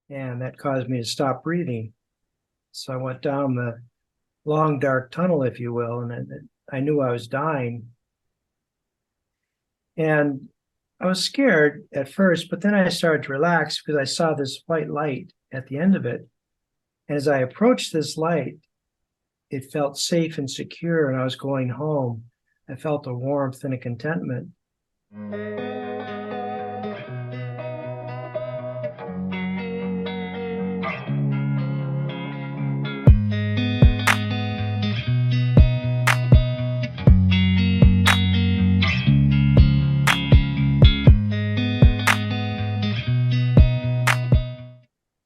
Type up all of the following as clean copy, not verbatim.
and that caused me to stop breathing. So I went down the long, dark tunnel, if you will, and I knew I was dying. And I was scared at first, but then I started to relax because I saw this white light at the end of it. And as I approached this light, it felt safe and secure, and I was going home. I felt a warmth and a contentment.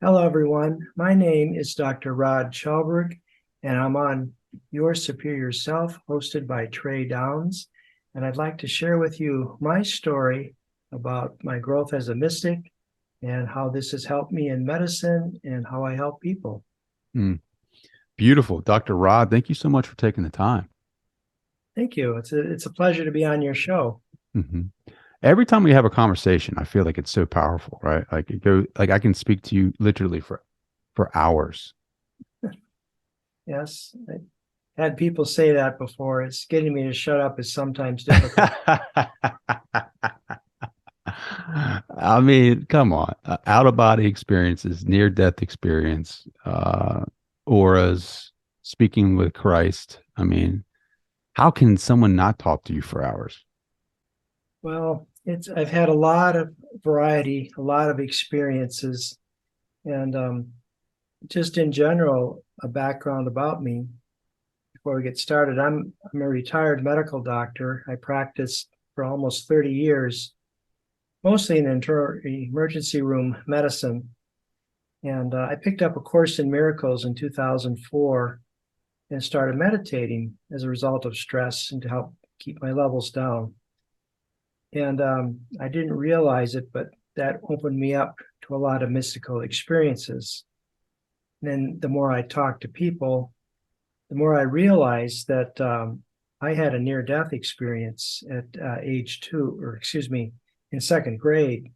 Hello, everyone. My name is Dr. Rod Chelberg, and I'm on Your Superior Self, hosted by Trey Downs. And I'd like to share with you my story about my growth as a mystic and how this has helped me in medicine and how I help people. Beautiful. Dr. Rod, thank you so much for taking the time. Thank you. It's a pleasure to be on your show. hmm Every time we have a conversation, I feel like it's so powerful, right? Like I can speak to you literally for hours. Yes, I had people say that before. It's getting me to shut up is sometimes difficult. I mean, come on. Out of body experiences, near death experience, auras, speaking with Christ. I mean, how can someone not talk to you for hours? Well, I've had a lot of variety, a lot of experiences, and just in general, a background about me before we get started. I'm a retired medical doctor. I practiced for almost 30 years, mostly in emergency room medicine. And I picked up A Course in Miracles in 2004 and started meditating as a result of stress and to help keep my levels down. And I didn't realize it, but that opened me up to a lot of mystical experiences. And then the more I talked to people, the more I realized that I had a near-death experience at age 2, or excuse me, in second grade.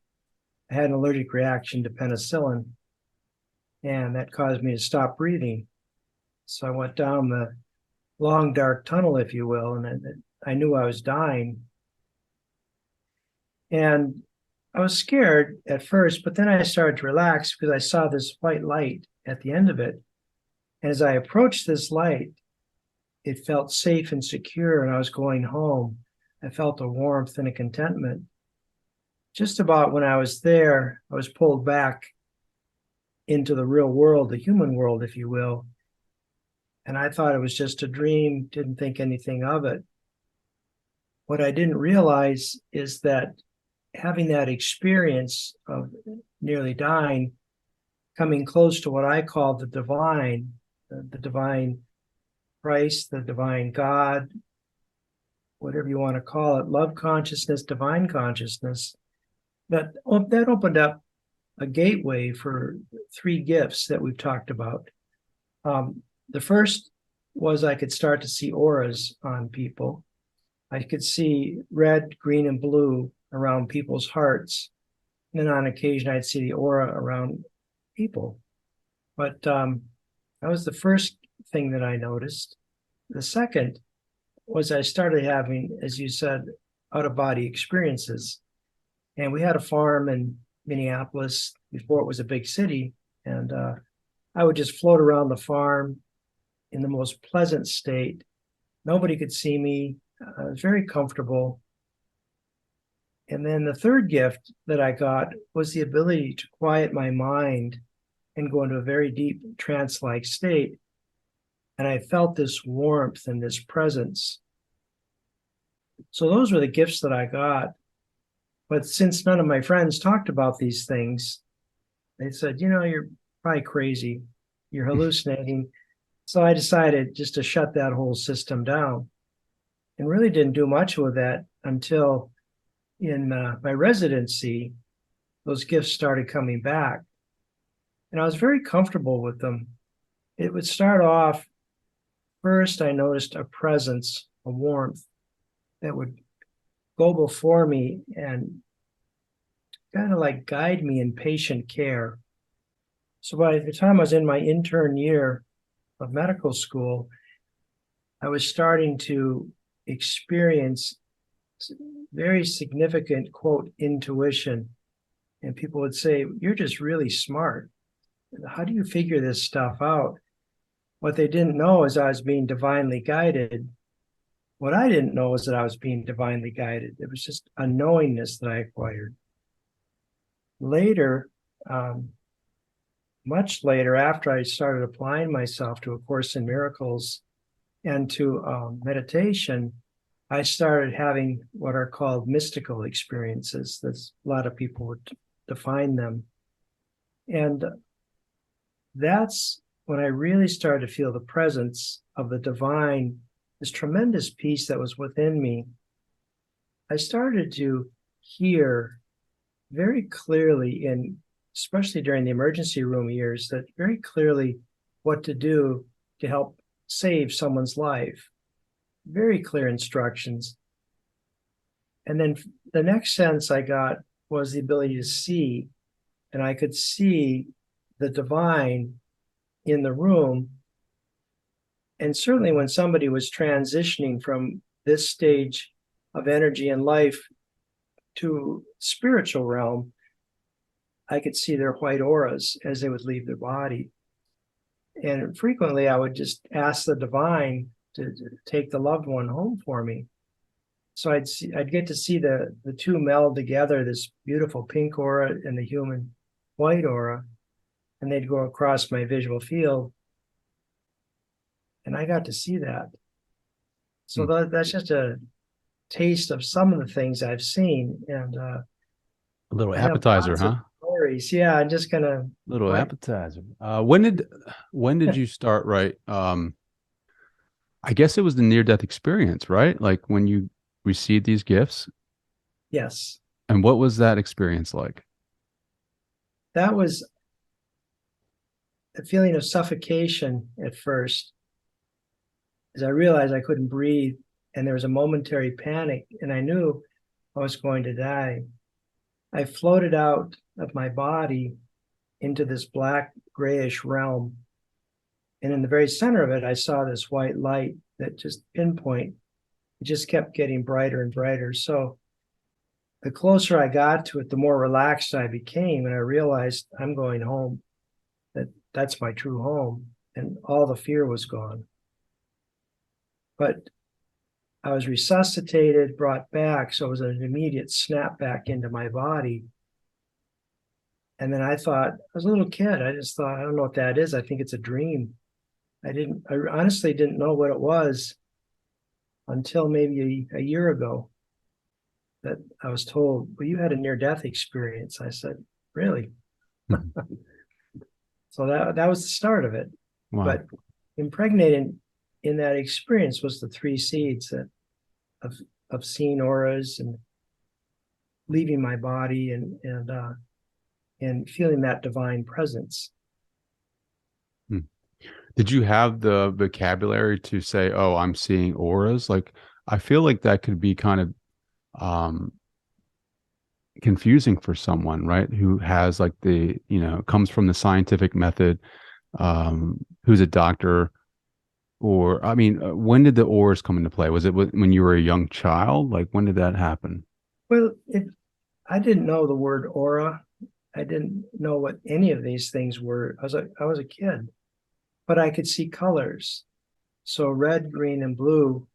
I had an allergic reaction to penicillin, and that caused me to stop breathing. So I went down the long, dark tunnel, if you will, and I knew I was dying. And I was scared at first, but then I started to relax because I saw this white light at the end of it. And as I approached this light, it felt safe and secure, and I was going home. I felt a warmth and a contentment. Just about when I was there, I was pulled back into the real world, the human world, if you will. And I thought it was just a dream, didn't think anything of it. What I didn't realize is that having that experience of nearly dying, coming close to what I call the divine Christ, the divine God, whatever you want to call it, love consciousness, divine consciousness, that opened up a gateway for 3 gifts that we've talked about. The first was I could start to see auras on people. I could see red, green, and blue around people's hearts. And then on occasion, I'd see the aura around people. But that was the first thing that I noticed. The second was I started having, as you said, out-of-body experiences. And we had a farm in Minneapolis before it was a big city. And I would just float around the farm in the most pleasant state. Nobody could see me. I was very comfortable. And then the third gift that I got was the ability to quiet my mind and go into a very deep trance-like state. And I felt this warmth and this presence. So those were the gifts that I got. But since none of my friends talked about these things, they said, you're probably crazy. You're hallucinating. So I decided just to shut that whole system down and really didn't do much with that until in my residency, those gifts started coming back. And I was very comfortable with them. It would start off, first, I noticed a presence, a warmth that would go before me and kind of like guide me in patient care. So by the time I was in my intern year of medical school, I was starting to experience very significant, quote, intuition. And people would say, "You're just really smart. How do you figure this stuff out?" What they didn't know is I was being divinely guided. What I didn't know is that I was being divinely guided. It was just a knowingness that I acquired. Later, much later, after I started applying myself to A Course in Miracles and to meditation, I started having what are called mystical experiences. That's a lot of people would define them. And that's when I really started to feel the presence of the divine, this tremendous peace that was within me. I started to hear very clearly, especially during the emergency room years, that very clearly what to do to help save someone's life. Very clear instructions. And then the next sense I got was the ability to see, and I could see the divine in the room. And certainly when somebody was transitioning from this stage of energy and life to spiritual realm, I could see their white auras as they would leave their body. And frequently I would just ask the divine to take the loved one home for me. So I'd get to see the two meld together, this beautiful pink aura and the human white aura, and they'd go across my visual field. And I got to see that. So that's just a taste of some of the things I've seen. And A little I have appetizer, lots of huh? stories. Yeah, I'm just gonna Little appetizer. When did you start, right? I guess it was the near-death experience, right? Like when you received these gifts. Yes, And what was that experience like? that was a feeling of suffocation at first, as I realized I couldn't breathe, and there was a momentary panic, and I knew I was going to die. I floated out of my body into this black grayish realm. And in the very center of it, I saw this white light that just pinpoint. It just kept getting brighter and brighter. So the closer I got to it, the more relaxed I became. And I realized I'm going home, that's my true home. And all the fear was gone. But I was resuscitated, brought back. So it was an immediate snap back into my body. And then I thought, I was a little kid. I just thought, I don't know what that is. I think it's a dream. I honestly didn't know what it was until maybe a year ago that I was told, well, you had a near-death experience. I said, really? So that was the start of it. Wow. But impregnated in that experience was the three seeds of seeing auras and leaving my body and feeling that divine presence. Did you have the vocabulary to say, "Oh, I'm seeing auras"? Like, I feel like that could be kind of confusing for someone, right? Who has like comes from the scientific method, who's a doctor, or I mean, when did the auras come into play? Was it when you were a young child? Like, when did that happen? Well, I didn't know the word aura. I didn't know what any of these things were. I was a kid, but I could see colors. So red, green, and blue.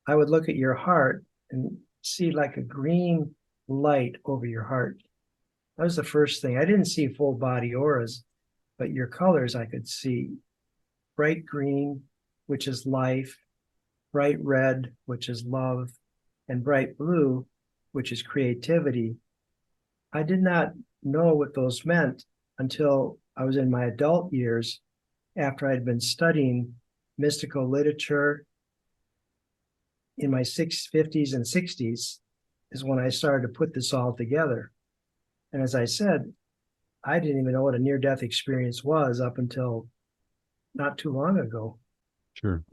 I would look at your heart and see like a green light over your heart. That was the first thing. I didn't see full body auras, but your colors I could see. Bright green, which is life, bright red, which is love, and bright blue, which is creativity. I did not know what those meant until I was in my adult years, after I'd been studying mystical literature in my 50s and 60s, is when I started to put this all together. And as I said, I didn't even know what a near-death experience was up until not too long ago. Sure.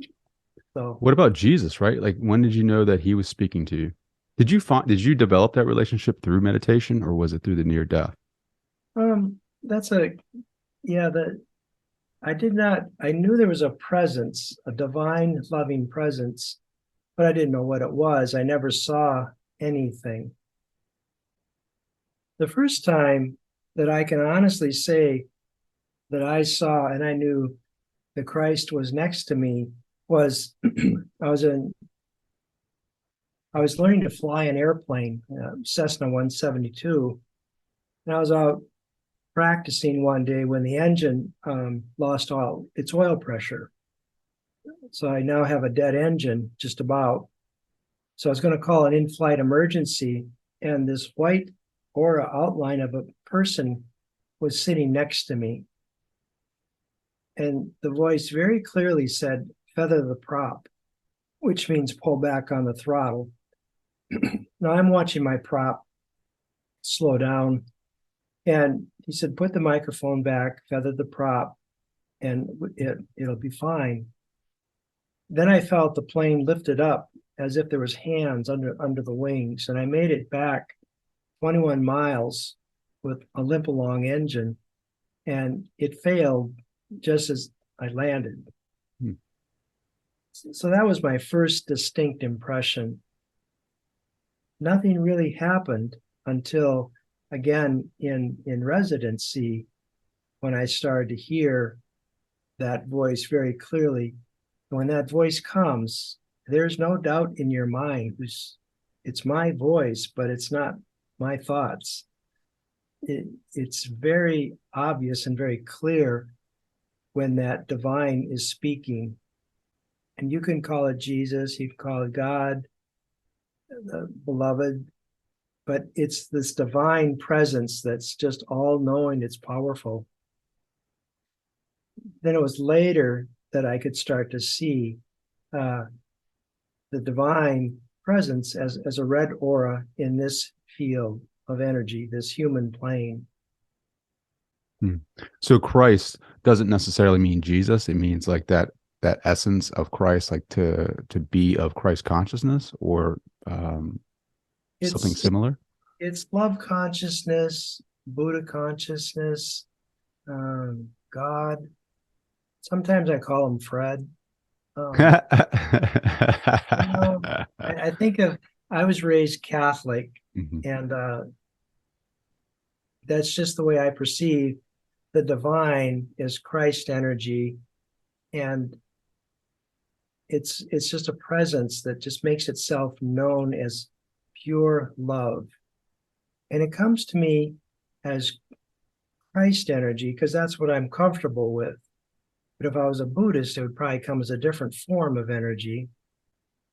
So What about Jesus, right? Like, when did you know that he was speaking to you? Did you develop that relationship through meditation, or was it through the near death? that's a yeah, I knew there was a presence, a divine loving presence, but I didn't know what it was. I never saw anything. The first time that I can honestly say that I saw and I knew that Christ was next to me was I was in I was learning to fly an airplane, Cessna 172, and I was out practicing one day when the engine lost all its oil pressure. So I now have a dead engine, just about. So I was going to call an in-flight emergency, and this white aura outline of a person was sitting next to me. And the voice very clearly said, "Feather the prop," which means pull back on the throttle. Now I'm watching my prop slow down, and he said, "Put the microphone back, feather the prop, and it'll be fine." Then I felt the plane lifted up as if there was hands under the wings, and I made it back 21 miles with a limp along engine, and it failed just as I landed. Hmm. So that was my first distinct impression. Nothing really happened until, again, in residency, when I started to hear that voice very clearly. When that voice comes, there's no doubt in your mind it's my voice, but it's not my thoughts. It's very obvious and very clear when that divine is speaking. And you can call it Jesus, you can call it God, the beloved, but it's this divine presence that's just all knowing, it's powerful. Then it was later that I could start to see the divine presence as a red aura in this field of energy, this human plane. Hmm. So Christ doesn't necessarily mean Jesus. It means like that essence of Christ, like to be of Christ consciousness, or something It's similar. it's love consciousness, Buddha consciousness, God. Sometimes I call him Fred. Um, you know, I think of I was raised Catholic, Mhm. and that's just the way I perceive the divine is Christ energy, and it's just a presence that just makes itself known as pure love, and it comes to me as Christ energy because that's what I'm comfortable with. But if I was a Buddhist, it would probably come as a different form of energy.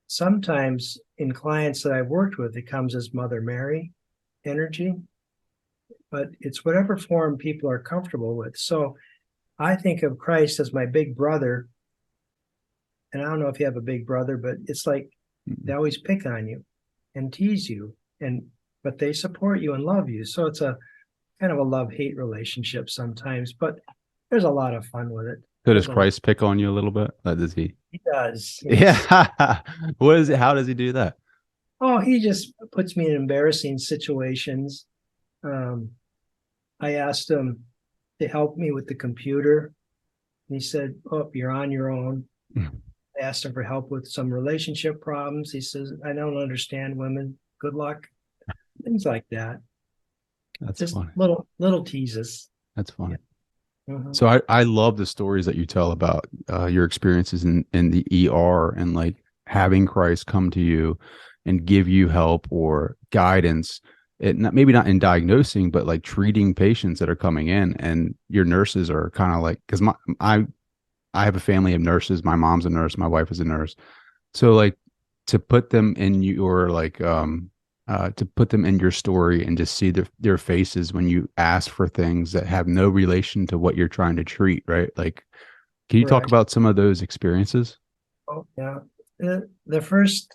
Sometimes in clients that I've worked with, it comes as Mother Mary energy, but it's whatever form people are comfortable with. So I think of Christ as my big brother. And I don't know if you have a big brother, but it's like they always pick on you and tease you, and but they support you and love you. So it's a kind of a love-hate relationship sometimes, but there's a lot of fun with it. So does There's a lot. Christ pick on you a little bit? Does he? He does, yes. Yeah. What is it? How does he do that? Oh, he just puts me in embarrassing situations. Um, I asked him to help me with the computer. And he said, "Oh, you're on your own." I asked him for help with some relationship problems. He says, "I don't understand women. Good luck." Things like that. That's Just funny. little teases. That's Yeah. funny. Mhm. So I love the stories that you tell about your experiences in the ER, and like having Christ come to you and give you help or guidance. It not, maybe not in diagnosing, but like treating patients that are coming in, and your nurses are kind of like, because I have a family of nurses. My mom's a nurse. My wife is a nurse. So like to put them in your like to put them in your story and just see their faces when you ask for things that have no relation to what you're trying to treat, right? Like, can you talk Correct. about some of those experiences? Oh, yeah. The first,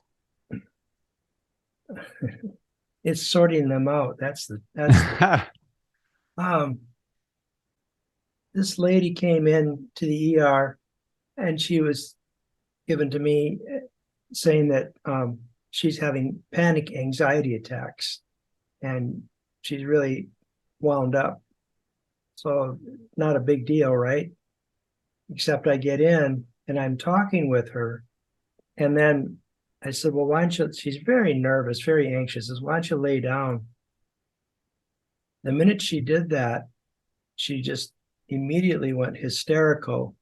it's sorting them out. Um, this lady came in to the ER, and she was given to me saying that she's having panic anxiety attacks, and she's really wound up. So not a big deal, right? Except I get in and I'm talking with her. And then I said, well, why don't you, she's very nervous, very anxious, says, why don't you lay down? The minute she did that, she just immediately went hysterical.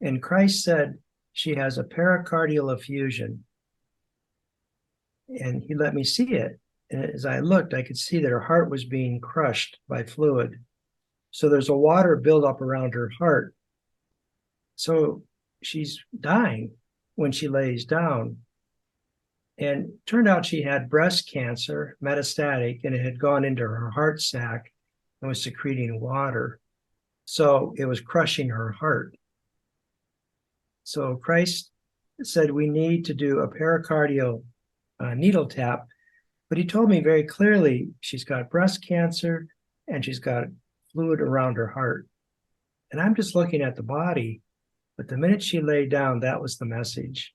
And Christ said she has a pericardial effusion. And he let me see it. And as I looked, I could see that her heart was being crushed by fluid. So there's a water buildup around her heart. So she's dying when she lays down. And it turned out she had breast cancer, metastatic, and it had gone into her heart sac and was secreting water. So it was crushing her heart. So Christ said we need to do a pericardial needle tap, but he told me very clearly she's got breast cancer and she's got fluid around her heart. And I'm just looking at the body, but the minute she laid down, that was the message.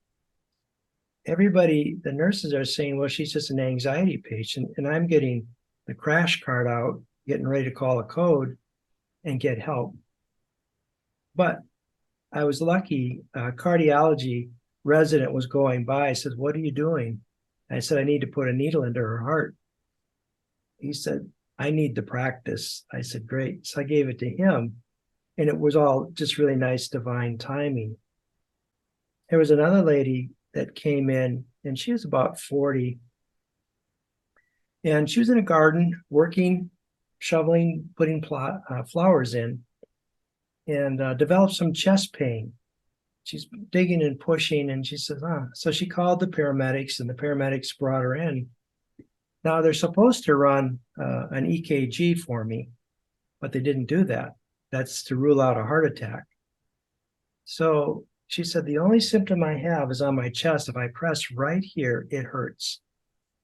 Everybody, the nurses are saying, well, she's just an anxiety patient. And I'm getting the crash cart out, getting ready to call a code and get help. But I was lucky. A cardiology resident was going by. I said, what are you doing? I said, I need to put a needle into her heart. He said, I need to practice. I said, great. So I gave it to him. And it was all just really nice, divine timing. There was another lady that came in, and she was about 40. And she was in a garden working, shoveling, putting flowers in, and developed some chest pain. She's digging and pushing, and she says, So she called the paramedics, and the paramedics brought her in. Now, they're supposed to run an EKG for me, but they didn't do that. That's to rule out a heart attack. So she said, the only symptom I have is on my chest. If I press right here, it hurts.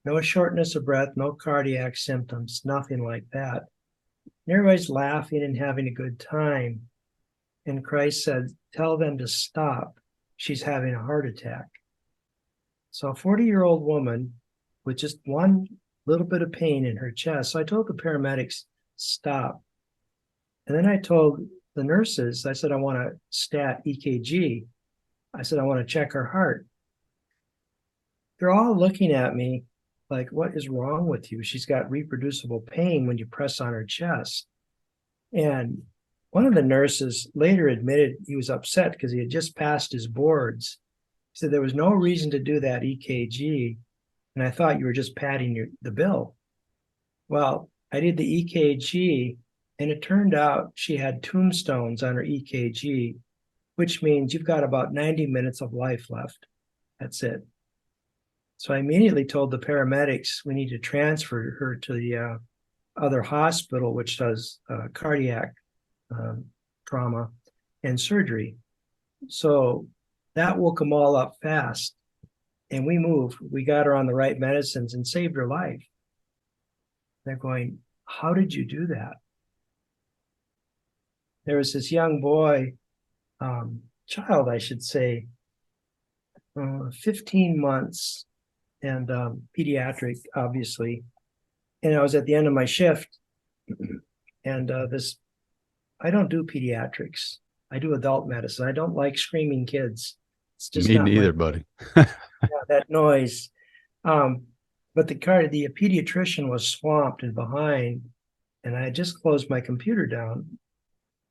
No shortness of breath, no cardiac symptoms, nothing like that. And everybody's laughing and having a good time. And Christ said, tell them to stop. She's having a heart attack. So a 40-year-old woman with just one little bit of pain in her chest. So I told the paramedics, stop. And then I told the nurses, I said, I want a stat EKG. I said, I want to check her heart. They're all looking at me like, what is wrong with you? She's got reproducible pain when you press on her chest. And one of the nurses later admitted he was upset because he had just passed his boards. He said there was no reason to do that EKG. And I thought you were just padding the bill. Well, I did the EKG, and it turned out she had tombstones on her EKG, which means you've got about 90 minutes of life left. That's it. So I immediately told the paramedics we need to transfer her to the other hospital, which does cardiac trauma and surgery. So that woke them all up fast. And we moved. We got her on the right medicines and saved her life. They're going, how did you do that? There was this young boy, child, I should say, 15 months and pediatric, obviously. And I was at the end of my shift. And I don't do pediatrics. I do adult medicine. I don't like screaming kids. It's just Me neither, buddy. that noise. But the pediatrician was swamped and behind, and I had just closed my computer down,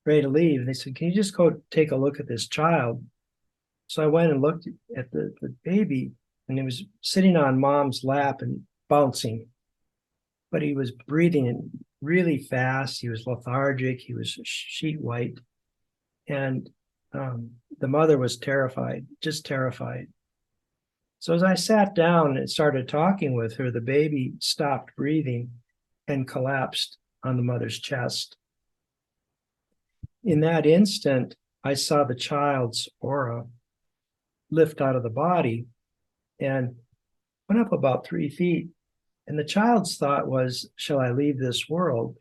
ready to leave. And they said, can you just go take a look at this child? So I went and looked at the baby, and he was sitting on mom's lap and bouncing. But he was breathing really fast. He was lethargic. He was sheet white. And the mother was terrified, just terrified. So as I sat down and started talking with her, the baby stopped breathing and collapsed on the mother's chest. In that instant, I saw the child's aura lift out of the body and went up about 3 feet. And the child's thought was, shall I leave this world?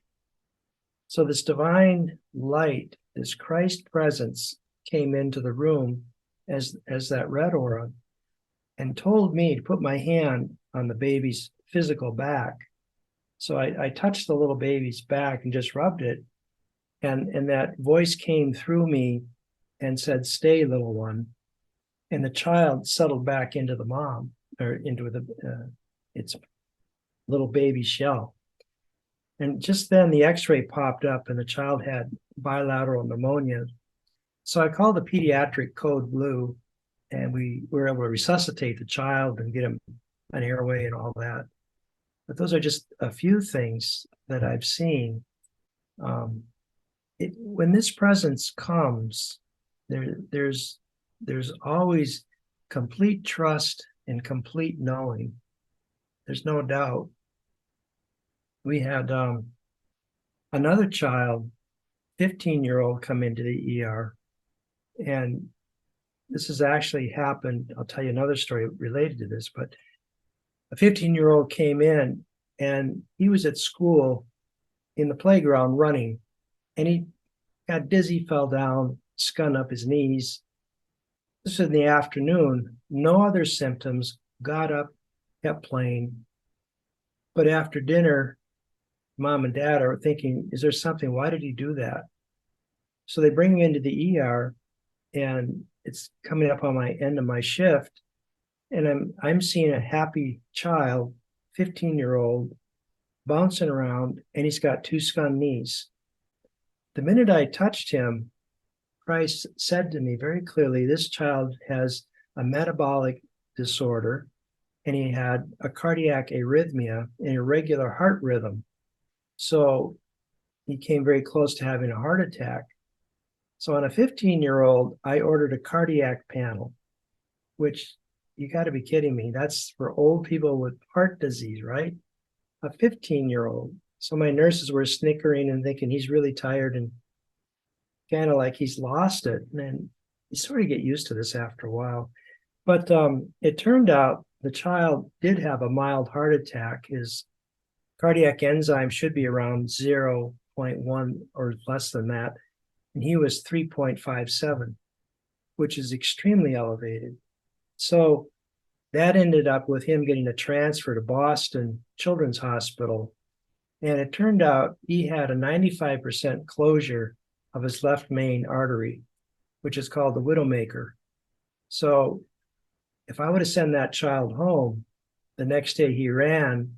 So this divine light, this Christ presence came into the room as that red aura and told me to put my hand on the baby's physical back. So I touched the little baby's back and just rubbed it. And that voice came through me and said, "Stay, little one." And the child settled back into the mom, or into its little baby shell. And just then the x-ray popped up and the child had bilateral pneumonia. So I called the pediatric code blue, and we were able to resuscitate the child and get him an airway and all that. But those are just a few things that I've seen. When this presence comes, there's always complete trust and complete knowing. There's no doubt. We had another child, 15-year-old, come into the ER, and this has actually happened. I'll tell you another story related to this, but a 15-year-old came in and he was at school in the playground running, and he got dizzy, fell down, scun up his knees. This was in the afternoon, no other symptoms, got up, kept playing. But after dinner, mom and dad are thinking, is there something? Why did he do that? So they bring him into the ER, and it's coming up on my end of my shift, and I'm seeing a happy child, 15-year-old, bouncing around, and he's got two scun knees. The minute I touched him, Christ said to me very clearly, this child has a metabolic disorder, and he had a cardiac arrhythmia, an irregular heart rhythm. So he came very close to having a heart attack. So on a 15-year-old, I ordered a cardiac panel, which, you got to be kidding me. That's for old people with heart disease, right? A 15-year-old. So my nurses were snickering and thinking he's really tired and kind of like he's lost it. And then you sort of get used to this after a while. But it turned out the child did have a mild heart attack. His cardiac enzyme should be around 0.1 or less than that. And he was 3.57, which is extremely elevated. So that ended up with him getting a transfer to Boston Children's Hospital. And it turned out he had a 95% closure of his left main artery, which is called the widowmaker. So if I would have sent that child home, the next day he ran,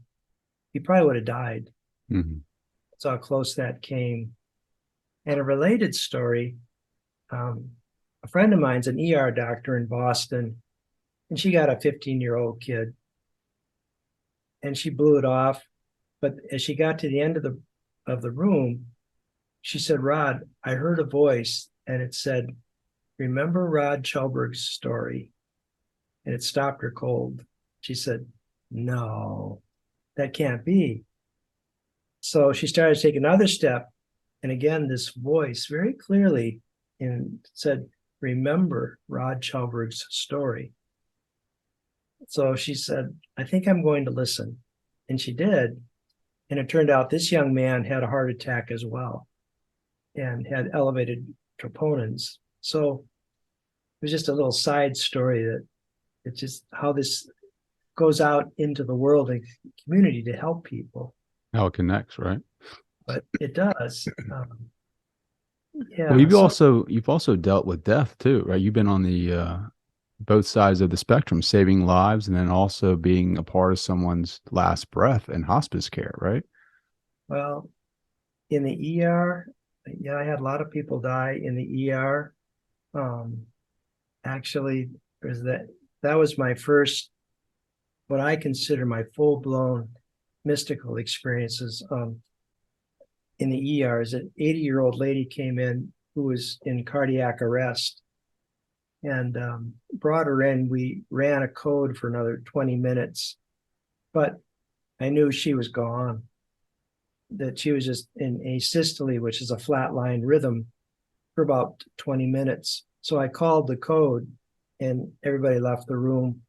he probably would have died. Mm-hmm. That's how close that came. And a related story, a friend of mine's an ER doctor in Boston, and she got a 15-year-old kid, and she blew it off. But as she got to the end of the room, she said, "Rod, I heard a voice, and it said, 'Remember Rod Chelberg's story?'" And it stopped her cold. She said, "No, that can't be." So she started to take another step. And again, this voice very clearly said, "Remember Rod Chelberg's story." So she said, "I think I'm going to listen." And she did. And it turned out this young man had a heart attack as well and had elevated troponins. So it was just a little side story that it's just how this goes out into the world and community to help people. How it connects, right? But it does. Yeah. Well, you've also dealt with death too, right? You've been on the both sides of the spectrum, saving lives and then also being a part of someone's last breath in hospice care, right? Well, in the ER, yeah, I had a lot of people die in the ER. Actually, there's that was my first, what I consider my full-blown mystical experiences. In the ER, is an 80-year-old lady came in who was in cardiac arrest, and brought her in. We ran a code for another 20 minutes, but I knew she was gone, that she was just in asystole, which is a flatline rhythm, for about 20 minutes. So I called the code and everybody left the room.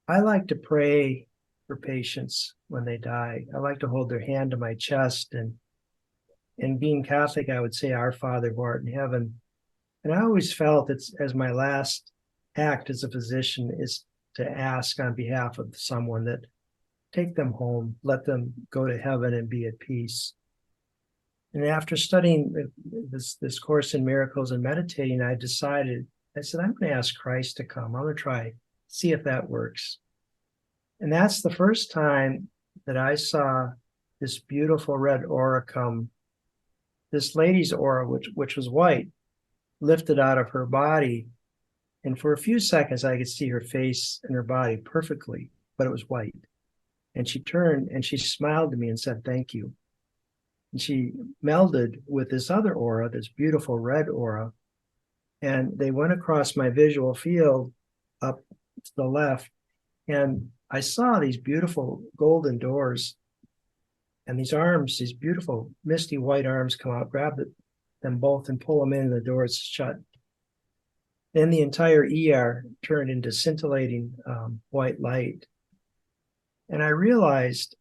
I like to pray for patients when they die. I like to hold their hand to my chest, and being Catholic, I would say, "Our Father who art in heaven." And I always felt it's as my last act as a physician is to ask on behalf of someone that take them home, let them go to heaven and be at peace. And after studying this course in miracles and meditating, I decided, I said, I'm going to ask Christ to come. I'm going to try, see if that works. And that's the first time that I saw this beautiful red aura come. This lady's aura, which was white, lifted out of her body. And for a few seconds, I could see her face and her body perfectly, but it was white. And she turned and she smiled to me and said, thank you. And she melded with this other aura, this beautiful red aura. And they went across my visual field up to the left. And I saw these beautiful golden doors and these arms, these beautiful misty white arms come out, grab them both and pull them in, and the doors shut. Then the entire ER turned into scintillating white light. And I realized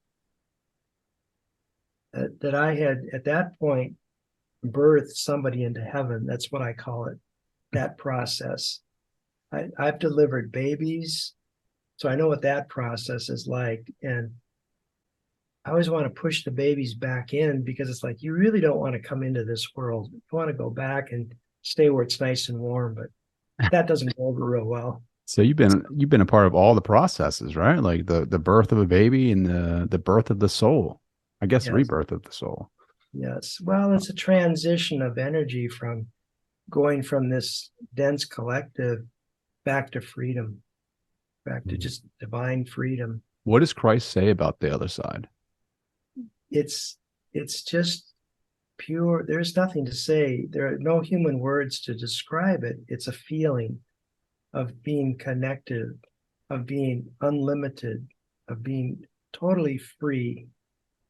that I had, at that point, birthed somebody into heaven. That's what I call it, that process. I've delivered babies, so I know what that process is like. And I always want to push the babies back in because it's like, you really don't want to come into this world. You want to go back and stay where it's nice and warm, but that doesn't go over real well. So you've been a part of all the processes, right? Like the birth of a baby and the birth of the soul. I guess Yes. rebirth of the soul. Yes. Well, it's a transition of energy from going from this dense collective back to freedom, back to just divine freedom. What does Christ say about the other side? It's just pure. There's nothing to say. There are no human words to describe it. It's a feeling of being connected, of being unlimited, of being totally free.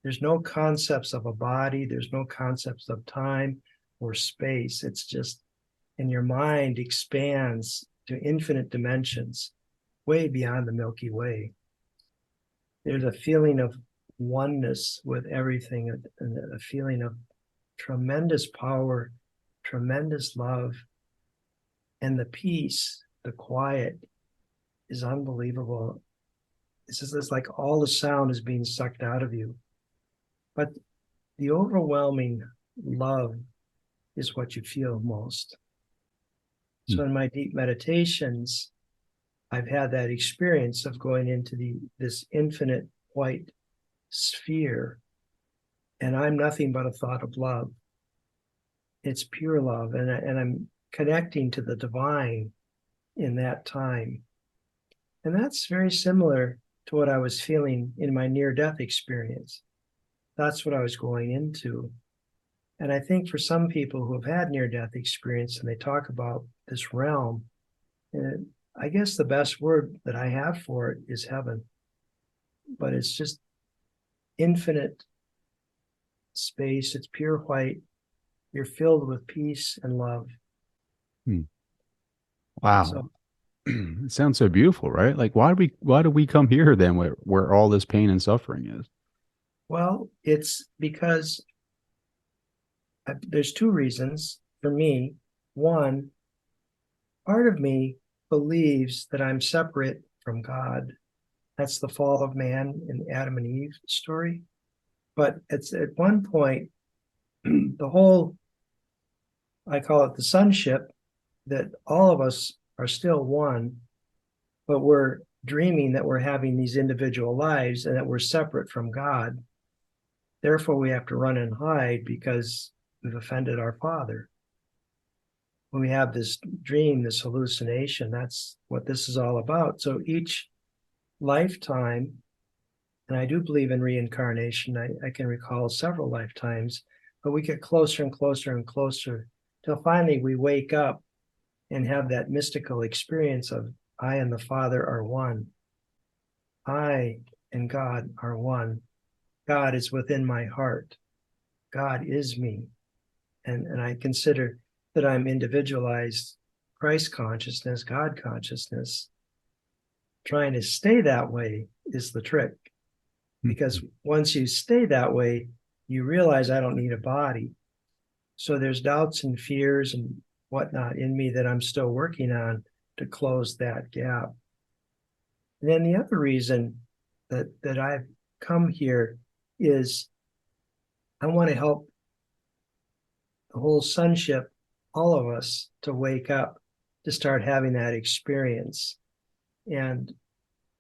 There's no concepts of a body. There's no concepts of time or space. It's just, and your mind expands to infinite dimensions, way beyond the Milky Way. There's a feeling of oneness with everything, a feeling of tremendous power, tremendous love, and the peace, the quiet is unbelievable. It's like all the sound is being sucked out of you. But the overwhelming love is what you feel most. So in my deep meditations, I've had that experience of going into this infinite white sphere, and I'm nothing but a thought of love. It's pure love, and I'm connecting to the divine in that time. And that's very similar to what I was feeling in my near-death experience. That's what I was going into. And I think for some people who have had near-death experience and they talk about this realm, and I guess the best word that I have for it is heaven. But it's just infinite space. It's pure white. You're filled with peace and love. Wow. So, It sounds so beautiful, right? Like why do we come here then where all this pain and suffering is? well, it's because there's two reasons for me. One, part of me believes that I'm separate from God. That's the fall of man in Adam and Eve story. But it's at one point, the whole, I call it the sonship, that all of us are still one, but we're dreaming that we're having these individual lives and that we're separate from God. Therefore, we have to run and hide because we've offended our Father. When we have this dream, this hallucination, that's what this is all about. So each lifetime, and I do believe in reincarnation, I can recall several lifetimes, but we get closer and closer and closer till finally we wake up and have that mystical experience of I and the Father are one. I and God are one. God is within my heart. God is me. And I consider that I'm individualized Christ consciousness, God consciousness. Trying to stay that way is the trick. Because once you stay that way, you realize I don't need a body. So there's doubts and fears and whatnot in me that I'm still working on to close that gap. And then the other reason that I've come here is I want to help the whole sonship, all of us, to wake up, to start having that experience. And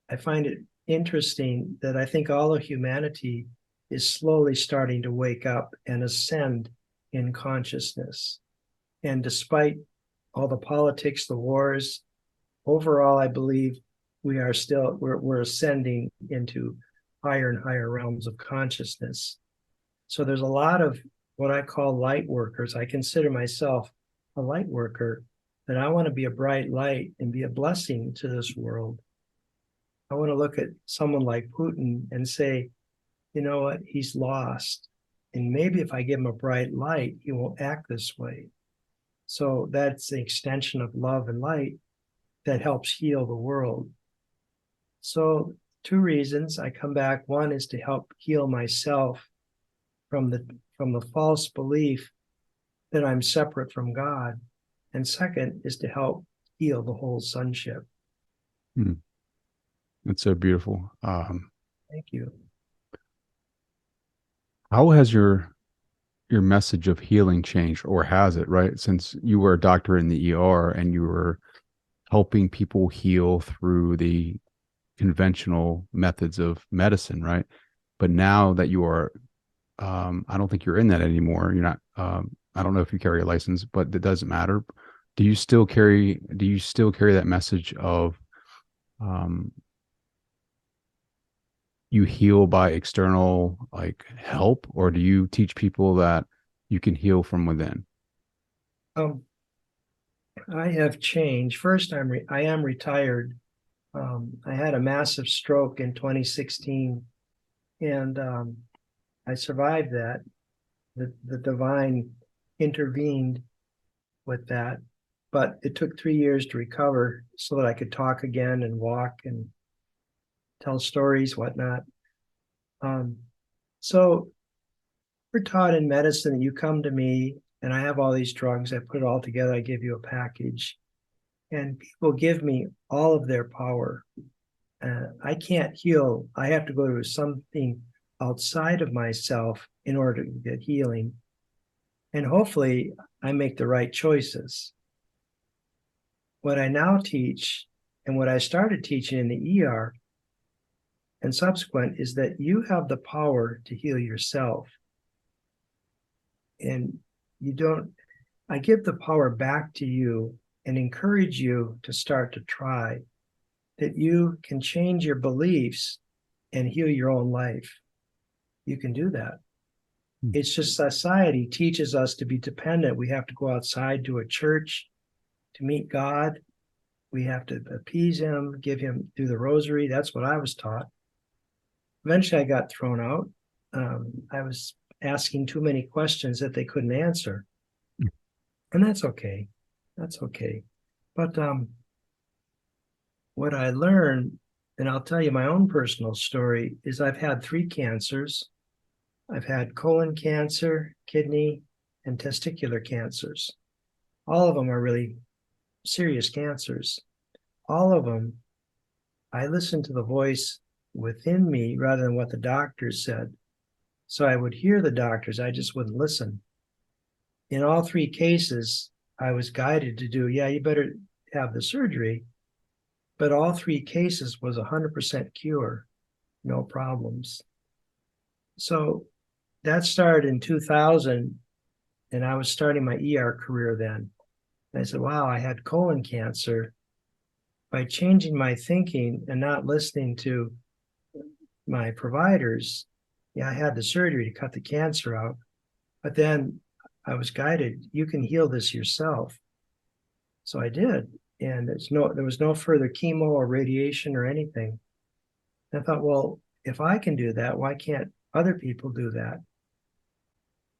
I find it interesting that I think all of humanity is slowly starting to wake up and ascend in consciousness. And despite all the politics, the wars, overall, I believe we're ascending into higher and higher realms of consciousness. So there's a lot of what I call light workers. I consider myself a light worker, that I want to be a bright light and be a blessing to this world. I want to look at someone like Putin and say, you know what, he's lost. And maybe if I give him a bright light, he won't act this way. So that's the extension of love and light that helps heal the world. So two reasons I come back. One is to help heal myself from the false belief that I'm separate from God. And second is to help heal the whole sonship. That's so beautiful. Thank you. How has your message of healing changed, or has it, right? Since you were a doctor in the ER and you were helping people heal through the conventional methods of medicine, right? But now that you are, I don't think you're in that anymore. You're not, I don't know if you carry a license, but it doesn't matter. Do you still carry that message of, you heal by external like help, or do you teach people that you can heal from within? I have changed. First, I am retired. I had a massive stroke in 2016, and I survived that. The divine intervened with that, but it took 3 years to recover so that I could talk again and walk and tell stories, whatnot. So we're taught in medicine that you come to me and I have all these drugs. I put it all together. I give you a package, and people give me all of their power. I can't heal. I have to go to something outside of myself in order to get healing. And hopefully I make the right choices. What I now teach, and what I started teaching in the ER and subsequent, is that you have the power to heal yourself. And I give the power back to you and encourage you to start to try, that you can change your beliefs and heal your own life. You can do that. It's just society teaches us to be dependent. We have to go outside to a church to meet God. We have to appease him, do the rosary. That's what I was taught. Eventually I got thrown out. I was asking too many questions that they couldn't answer. And that's okay. That's okay. But what I learned, and I'll tell you my own personal story, is I've had 3 cancers. I've had colon cancer, kidney, and testicular cancers. All of them are really serious cancers. All of them, I listened to the voice within me rather than what the doctors said. So I would hear the doctors, I just wouldn't listen. In all 3 cases, I was guided to do, yeah, you better have the surgery. But all 3 cases was 100% cure, no problems. So that started in 2000, and I was starting my ER career then. And I said, wow, I had colon cancer. By changing my thinking and not listening to my providers, yeah, I had the surgery to cut the cancer out. But then I was guided, you can heal this yourself. So I did. And there was no further chemo or radiation or anything. And I thought, well, if I can do that, why can't other people do that?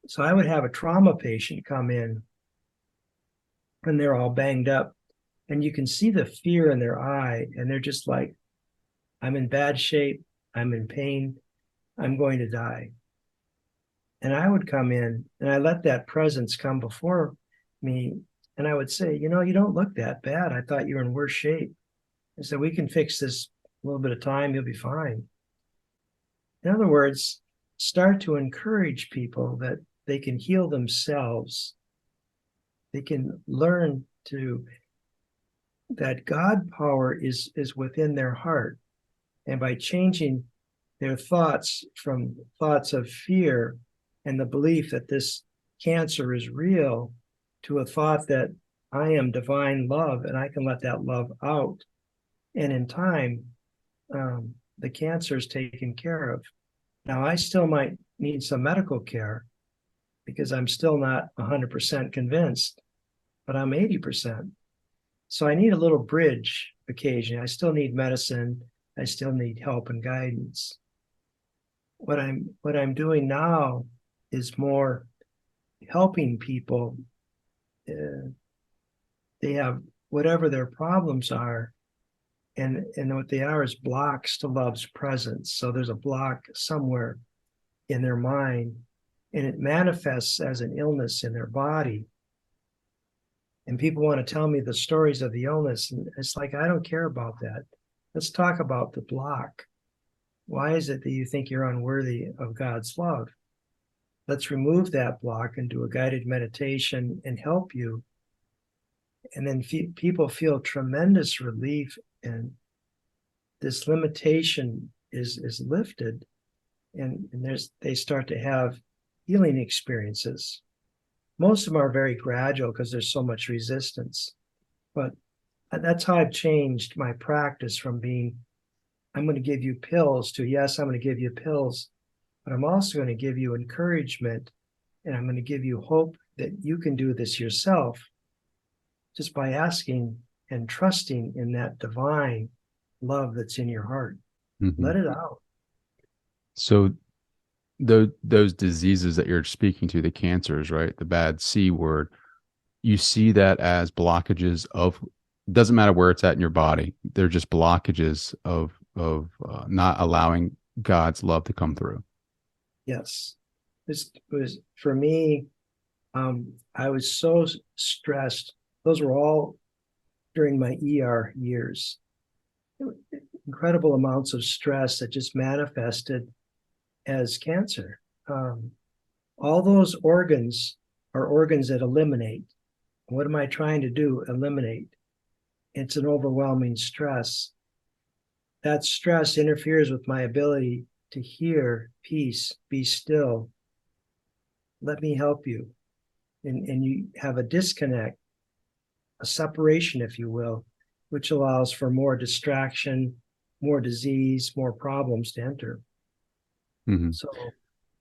So I would have a trauma patient come in and they're all banged up, and you can see the fear in their eye, and they're just like, I'm in bad shape, I'm in pain, I'm going to die. And I would come in and I let that presence come before me, and I would say, you don't look that bad. I thought you were in worse shape. I said, we can fix this a little bit of time, you'll be fine. In other words, start to encourage people that they can heal themselves They can learn that God power is within their heart. And by changing their thoughts from thoughts of fear and the belief that this cancer is real to a thought that I am divine love and I can let that love out. And in time, the cancer is taken care of. Now, I still might need some medical care because I'm still not 100% convinced, but I'm 80%. So I need a little bridge occasionally. I still need medicine. I still need help and guidance. What I'm doing now is more helping people. They have whatever their problems are, and what they are is blocks to love's presence. So there's a block somewhere in their mind, and it manifests as an illness in their body. And people want to tell me the stories of the illness, and it's like, I don't care about that. Let's talk about the block. Why is it that you think you're unworthy of God's love? Let's remove that block and do a guided meditation and help you. And then people feel tremendous relief, and this limitation is lifted, and they start to have healing experiences. Most of them are very gradual because there's so much resistance. But that's how I've changed my practice from being, I'm going to give you pills, to yes, I'm going to give you pills, but I'm also going to give you encouragement, and I'm going to give you hope that you can do this yourself just by asking and trusting in that divine love that's in your heart. Mm-hmm. Let it out. So those diseases that you're speaking to, the cancers, right? The bad C word, you see that as blockages of, doesn't matter where it's at in your body. They're just blockages of not allowing God's love to come through. Yes. This was, for me, I was so stressed. Those were all during my ER years. Incredible amounts of stress that just manifested as cancer. All those organs are organs that eliminate. What am I trying to do? Eliminate. It's an overwhelming stress. That stress interferes with my ability to hear, peace, be still. Let me help you. And you have a disconnect, a separation, if you will, which allows for more distraction, more disease, more problems to enter. Mm-hmm. So,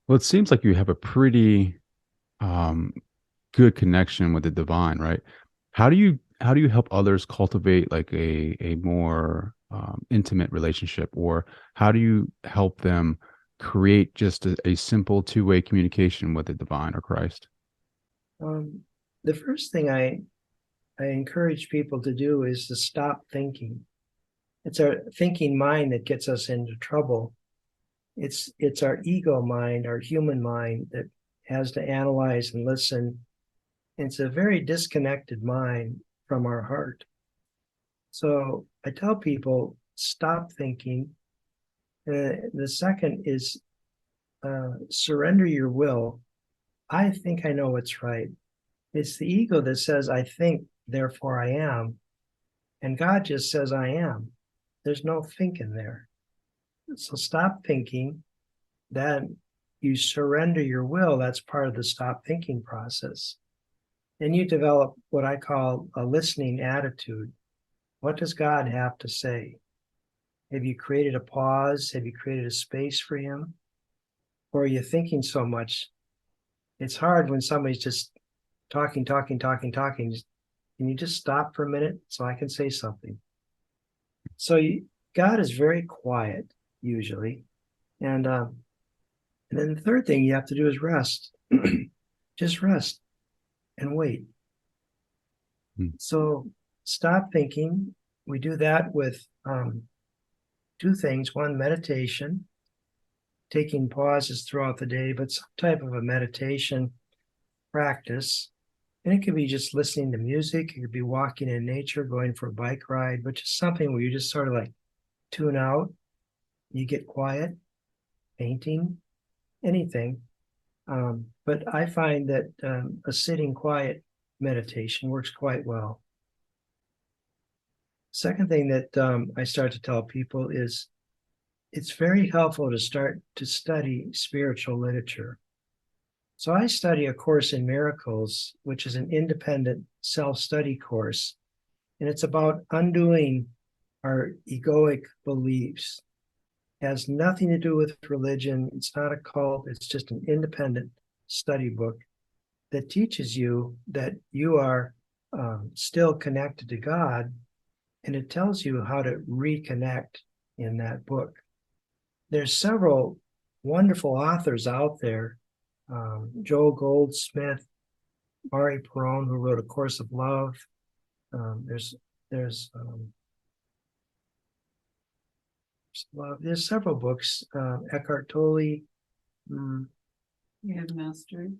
well, it seems like you have a pretty good connection with the divine, right? How do you help others cultivate like a more intimate relationship, or how do you help them create just a simple two-way communication with the divine or Christ? the first thing I encourage people to do is to stop thinking. It's our thinking mind that gets us into trouble. It's our ego mind, our human mind, that has to analyze and listen. It's a very disconnected mind from our heart. So I tell people, stop thinking. The second is surrender your will. I think I know what's right. It's the ego that says, I think, therefore I am. And God just says, I am. There's no thinking there. So stop thinking. Then you surrender your will. That's part of the stop thinking process. Then you develop what I call a listening attitude. What does God have to say? Have you created a pause? Have you created a space for him? Or are you thinking so much? It's hard when somebody's just talking. Can you just stop for a minute so I can say something? So God is very quiet usually. And then the third thing you have to do is rest. Just rest and wait. So stop thinking. We do that with two things. One, meditation, taking pauses throughout the day, but some type of a meditation practice. And it could be just listening to music. It could be walking in nature, going for a bike ride, but just something where you just sort of like tune out. You get quiet, painting, anything. But I find that a sitting quiet meditation works quite well. Second thing that I start to tell people is it's very helpful to start to study spiritual literature. So I study A Course in Miracles, which is an independent self-study course, and it's about undoing our egoic beliefs. It has nothing to do with religion. It's not a cult. It's just an independent study book that teaches you that you are still connected to God, and it tells you how to reconnect in that book. There's several wonderful authors out there. Joel Goldsmith, Mari Perron, who wrote A Course of Love. There's several books. Eckhart Tolle. Yeah, mastery.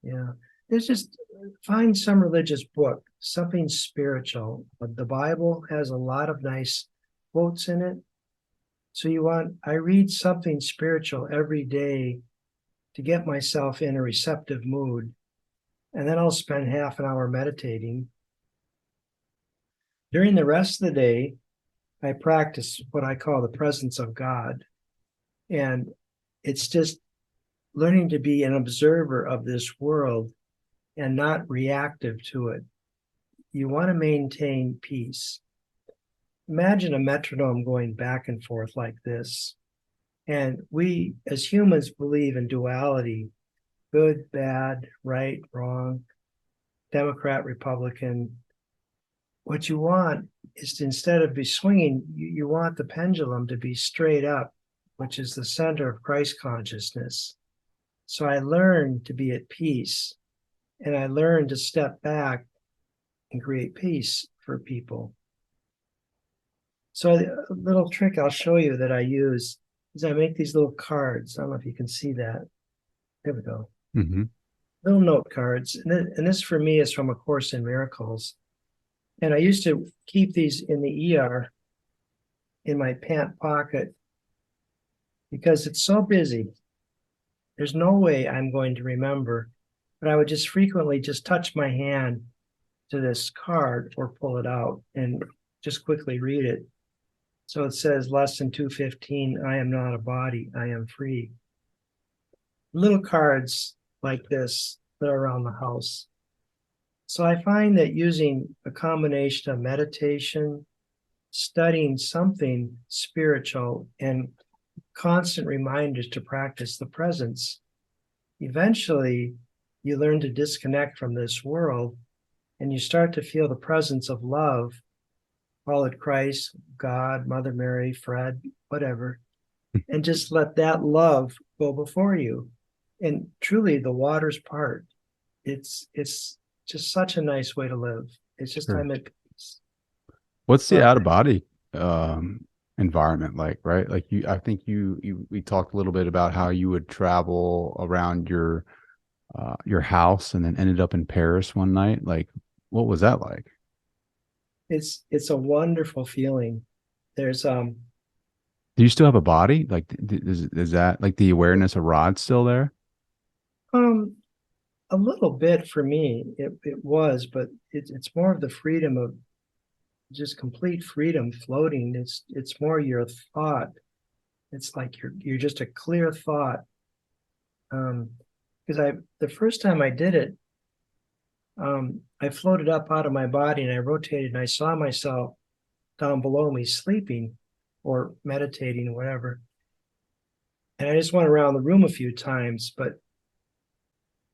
Yeah, there's just find some religious book, something spiritual. The Bible has a lot of nice quotes in it. So I read something spiritual every day to get myself in a receptive mood. And then I'll spend half an hour meditating. During the rest of the day, I practice what I call the presence of God. And it's just learning to be an observer of this world and not reactive to it. You want to maintain peace. Imagine a metronome going back and forth like this. And we, as humans, believe in duality: good, bad, right, wrong, Democrat, Republican. What you want is to, instead of be swinging, you want the pendulum to be straight up, which is the center of Christ consciousness. So I learned to be at peace, and I learned to step back and create peace for people. So a little trick I'll show you that I use is I make these little cards. I don't know if you can see that. There we go. Mm-hmm. Little note cards. And this for me is from A Course in Miracles. And I used to keep these in the ER in my pant pocket because it's so busy. There's no way I'm going to remember, but I would just frequently just touch my hand to this card or pull it out and just quickly read it. So it says, Lesson 215, I am not a body, I am free. Little cards like this that are around the house. So I find that using a combination of meditation, studying something spiritual, and constant reminders to practice the presence, eventually you learn to disconnect from this world and you start to feel the presence of love. Call it Christ, God, Mother Mary, Fred, whatever, and just let that love go before you. And truly, the waters part. It's just such a nice way to live. It's just, Sure. I'm at peace. What's the out of body environment like, right? Like I think we talked a little bit about how you would travel around your house and then ended up in Paris one night. Like, what was that like? It's a wonderful feeling. There's Do you still have a body? Like, is that like the awareness of Rod still there? a little bit for me. It was, but it's more of the freedom of just complete freedom floating. It's more your thought. It's like you're just a clear thought. Because the first time I did it, I floated up out of my body and I rotated and I saw myself down below me sleeping or meditating or whatever. And I just went around the room a few times, but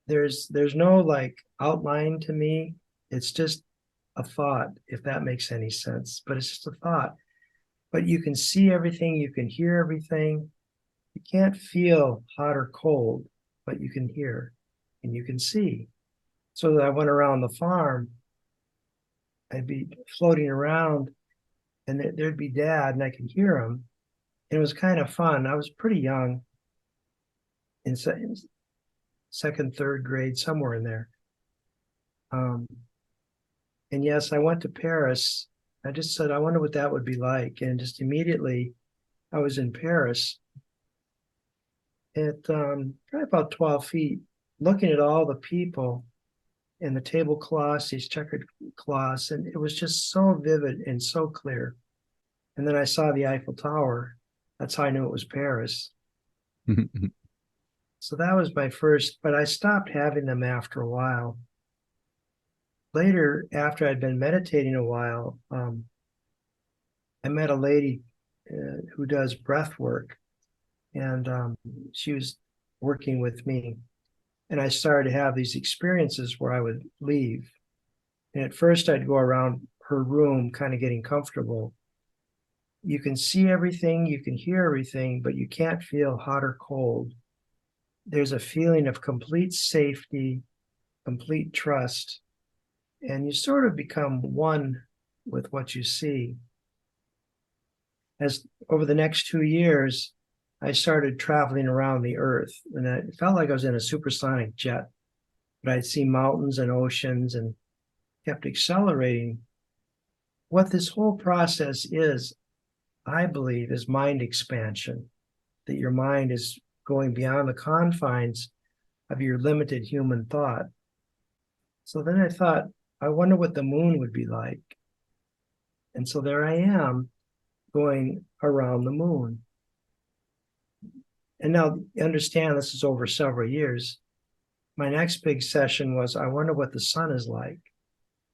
there's no like outline to me. It's just a thought, if that makes any sense. But it's just a thought. But you can see everything, you can hear everything. You can't feel hot or cold, but you can hear and you can see. So that I went around the farm, I'd be floating around and there'd be Dad and I could hear him. It was kind of fun. I was pretty young, in second, third grade, somewhere in there. And yes, I went to Paris. I just said, I wonder what that would be like. And just immediately I was in Paris at probably about 12 feet, looking at all the people and the tablecloths, these checkered cloths, and it was just so vivid and so clear. And then I saw the Eiffel Tower. That's how I knew it was Paris. So that was my first, but I stopped having them after a while. Later, after I'd been meditating a while, I met a lady who does breath work, and she was working with me. And I started to have these experiences where I would leave. And at first, I'd go around her room, kind of getting comfortable. You can see everything, you can hear everything, but you can't feel hot or cold. There's a feeling of complete safety, complete trust, and you sort of become one with what you see. As over the next 2 years, I started traveling around the earth, and it felt like I was in a supersonic jet. But I'd see mountains and oceans and kept accelerating. What this whole process is, I believe, is mind expansion, that your mind is going beyond the confines of your limited human thought. So then I thought, I wonder what the moon would be like. And so there I am going around the moon. And now understand this is over several years. My next big session was, I wonder what the sun is like.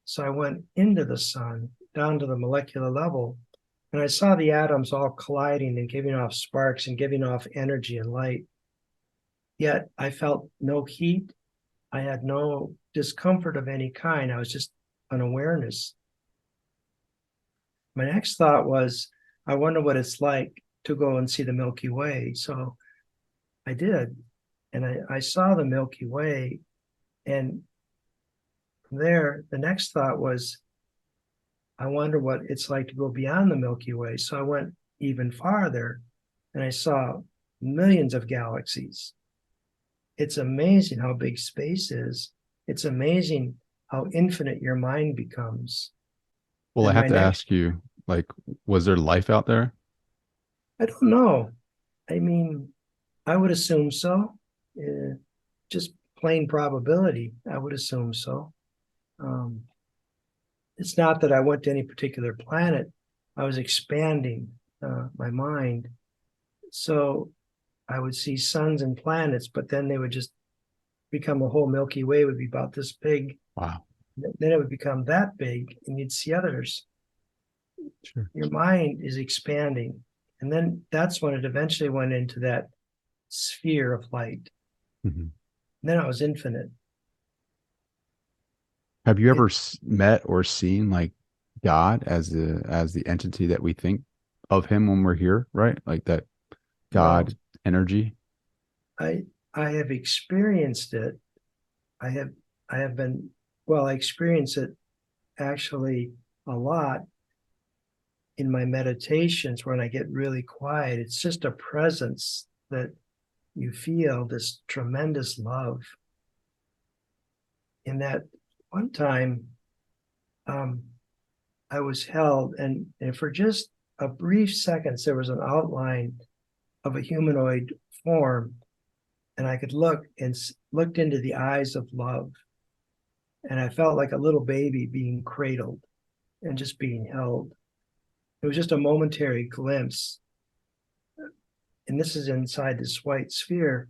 So I went into the sun, down to the molecular level, and I saw the atoms all colliding and giving off sparks and giving off energy and light. Yet I felt no heat. I had no discomfort of any kind. I was just an awareness. My next thought was, I wonder what it's like to go and see the Milky Way. So I did. And I saw the Milky Way. And from there, the next thought was, I wonder what it's like to go beyond the Milky Way. So I went even farther and I saw millions of galaxies. It's amazing how big space is. It's amazing how infinite your mind becomes. Well, And I have to ask you, like, was there life out there? I don't know. I mean, I would assume so. Just plain probability, I would assume so. It's not that I went to any particular planet. I was expanding my mind. So I would see suns and planets, but then they would just become a whole Milky Way would be about this big. Wow. Then it would become that big and you'd see others. Sure. Your mind is expanding. And then that's when it eventually went into that sphere of light. Mm-hmm. Then it was infinite. Have you ever met or seen like God as the entity that we think of him when we're here, right? Like that God energy? I have experienced it. I have been, I experience it actually a lot in my meditations when I get really quiet. It's just a presence that you feel, this tremendous love. In that one time, I was held, and for just a brief seconds, there was an outline of a humanoid form, and I could looked into the eyes of love, and I felt like a little baby being cradled and just being held. It was just a momentary glimpse, and this is inside this white sphere,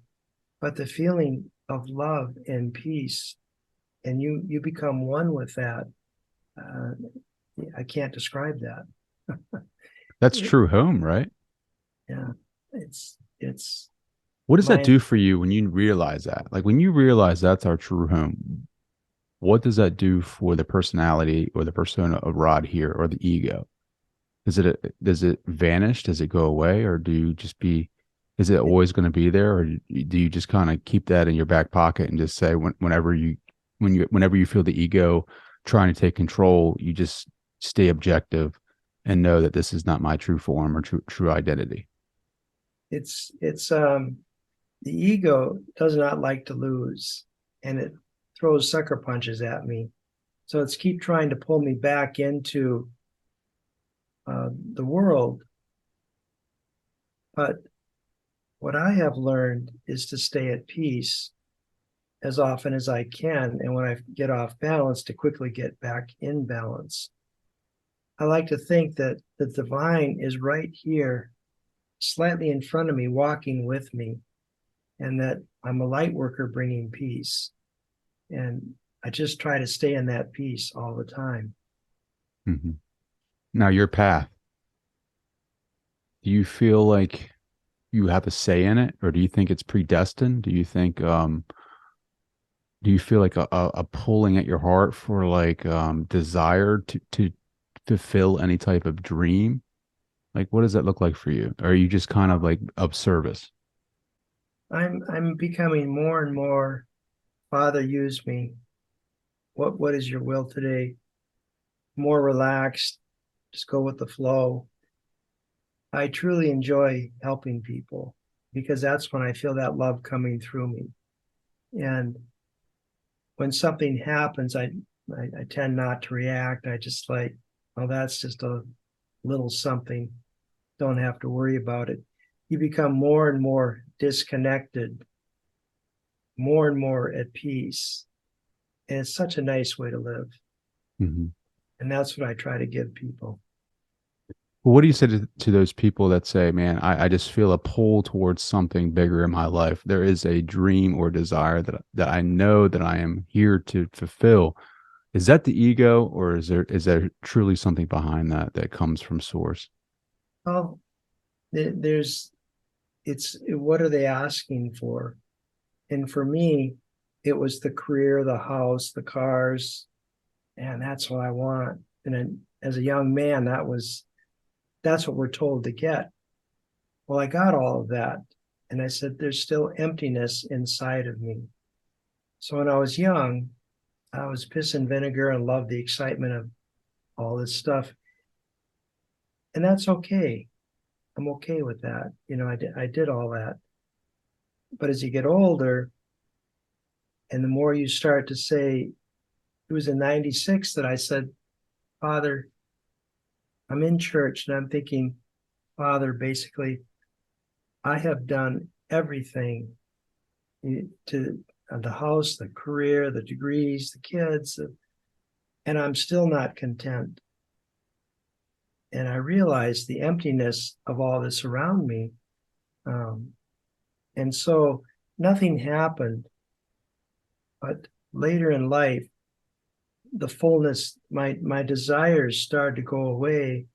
but the feeling of love and peace, and you become one with that. I can't describe that. That's true home, right? Yeah, it's what does that do for you when you realize that? Like when you realize that's our true home, what does that do for the personality or the persona of Rod here or the ego? Does it vanish? Does it go away? Or is it always going to be there? Or do you just kind of keep that in your back pocket and just say whenever you feel the ego trying to take control, you just stay objective and know that this is not my true form or true identity? It's the ego does not like to lose, and it throws sucker punches at me. So it's keep trying to pull me back into the world. But what I have learned is to stay at peace as often as I can. And when I get off balance, to quickly get back in balance. I like to think that the divine is right here, slightly in front of me, walking with me, and that I'm a light worker bringing peace. And I just try to stay in that peace all the time. Mm-hmm. Now, your path, do you feel like you have a say in it, or do you think it's predestined? Do you think, do you feel like a pulling at your heart for like desire to fulfill any type of dream? Like, what does that look like for you? Or are you just kind of like of service? I'm becoming more and more, Father, use me. What is your will today? More relaxed, just go with the flow. I truly enjoy helping people because that's when I feel that love coming through me. And when something happens, I tend not to react. I just like, oh, that's just a little something. Don't have to worry about it. You become more and more disconnected, more and more at peace. And it's such a nice way to live. Mm-hmm. And that's what I try to give people. Well, what do you say to those people that say, man, I just feel a pull towards something bigger in my life? There is a dream or desire that I know that I am here to fulfill. Is that the ego, or is there truly something behind that that comes from source? Well, there's, what are they asking for? And for me, it was the career, the house, the cars, and that's what I want. And then as a young man, that's what we're told to get. Well, I got all of that. And I said, there's still emptiness inside of me. So when I was young, I was piss and vinegar and loved the excitement of all this stuff. And that's okay. I'm okay with that. I did all that. But as you get older, and the more you start to say, it was in 96 that I said, Father, I'm in church and I'm thinking, Father, basically, I have done everything to the house, the career, the degrees, the kids, and I'm still not content. And I realized the emptiness of all this around me. And so nothing happened. But later in life, the fullness, my desires started to go away.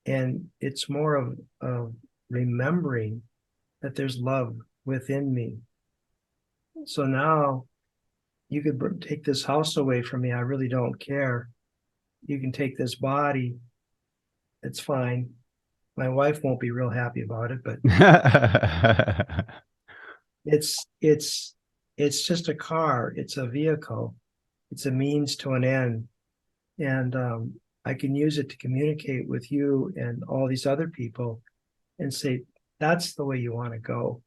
And it's more of remembering that there's love within me. So now you could take this house away from me. I really don't care. You can take this body. It's fine. My wife won't be real happy about it, but it's just a car. It's a vehicle. It's a means to an end. And I can use it to communicate with you and all these other people and say, that's the way you want to go.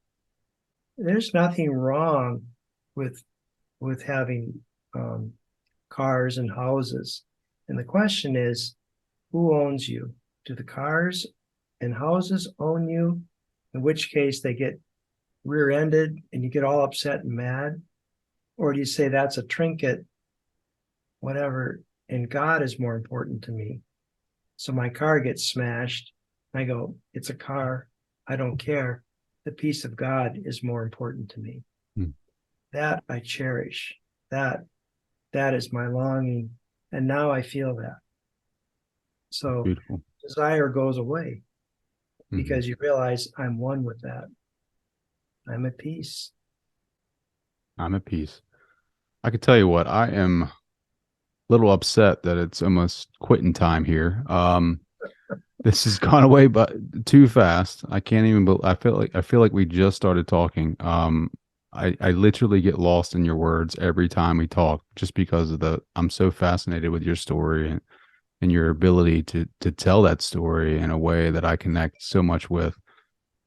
There's nothing wrong with having cars and houses. And the question is, who owns you? Do the cars and houses own you? In which case they get rear-ended and you get all upset and mad? Or do you say that's a trinket, whatever, and God is more important to me? So my car gets smashed. I go, it's a car. I don't care. The peace of God is more important to me. That I cherish. That is my longing. And now I feel that. So Beautiful. Desire goes away because you realize I'm one with that. I'm at peace. I'm at peace. I could tell you what, I am a little upset that it's almost quitting time here. This has gone away but too fast. I can't even I feel like we just started talking. I literally get lost in your words every time we talk just because of I'm so fascinated with your story and your ability to tell that story in a way that I connect so much with.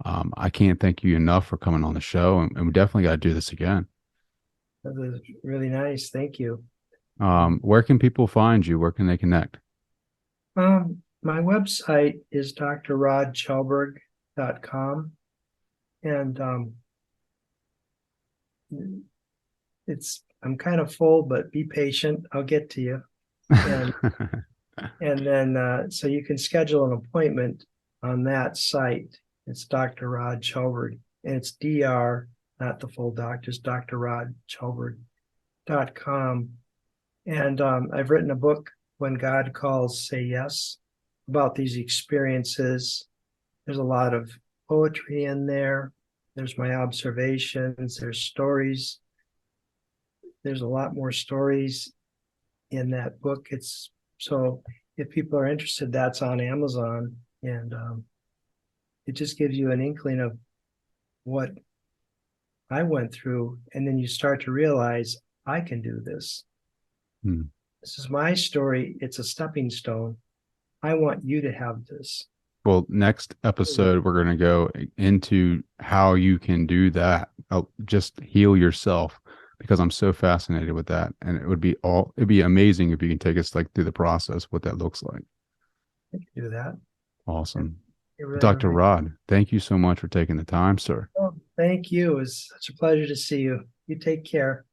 I can't thank you enough for coming on the show, and we definitely got to do this again. That was really nice. Thank you. Where can people find you? Where can they connect? My website is drrodchelberg.com. And I'm kind of full, but be patient. I'll get to you. And then so you can schedule an appointment on that site. It's Dr. Rod Chelberg, and it's DR, not the full doctor, it's drrodchelberg.com. And I've written a book, When God Calls, Say Yes, about these experiences. There's a lot of poetry in there. There's my observations. There's stories. There's a lot more stories in that book. So if people are interested, that's on Amazon, and it just gives you an inkling of what I went through, and then you start to realize I can do this. This is my story. It's a stepping stone. I want you to have this. Well, next episode, we're going to go into how you can do that. Just heal yourself, because I'm so fascinated with that. And it'd be amazing if you can take us like through the process, what that looks like. I can do that. Awesome. Really, Dr. really... Rod, thank you so much for taking the time, sir. Oh, thank you. It was such a pleasure to see you. You take care.